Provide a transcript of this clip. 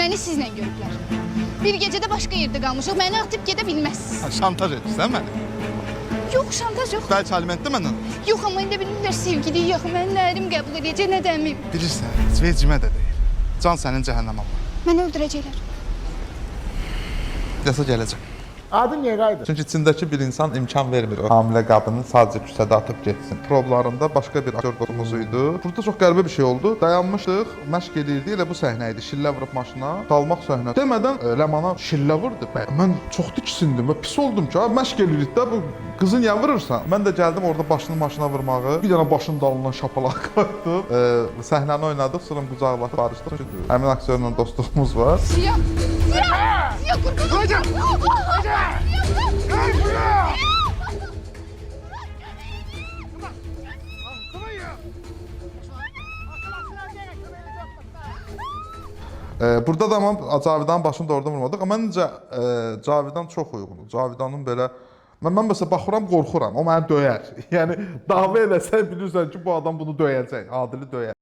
Məni sizlə görüblər. Bir gecədə başqa yerdə qalmışıq, məni atıb gedə bilməzsiniz. Şantaj edirsən məni? Yox, şantaj yox. Bəlkə alimentdə məndən alır. Yox, amma indi bilirlər sevgiliyi yox. Mən nə ərim qəbul edəcək, nə də əmim. Bilirsən, heç vecimə də deyil. Can sənin cəhənnəm Allah. Məni öldürəcəklər. Yasa gələcəm. Adı niyə qayıdır? Çünki içindəki bir insan imkan vermir o hamilə qadını sadəcə küçədə atıb getsin. Problarında başqa bir aktyor dostumuz idi. Burada çox qəribə bir şey oldu. Dayanmışdıq, məşq edirdi. Elə bu səhnə idi. Şillə vurub maşına, qalmaq səhnə. Demədən Ləmana şillə vurdu. Mən çox tiksindim və pis oldum ki, məşq edirik də bu qızı niyə vurursan? Mən də gəldim orada başını maşına vurmağı. Bir dənə başının dalından şapalaq qoydum. Səhnəni oynadıq, sonra qucaqlatıb barışdıq. Həmin aktyorla dostluğumuz var. Ziya! Ziya! Ziya, qurban! Hocam! Gel buraya! Burada da amma Cavidanın başını doğrudan vurmadıq. Amma məncə Cavidan çox uyğundur. Cavidanın belə mən məsələn baxıram, qorxuram. O məni döyər. Yəni dava eləsən bilirsən ki, bu adam bunu döyəcək, Adili döyər.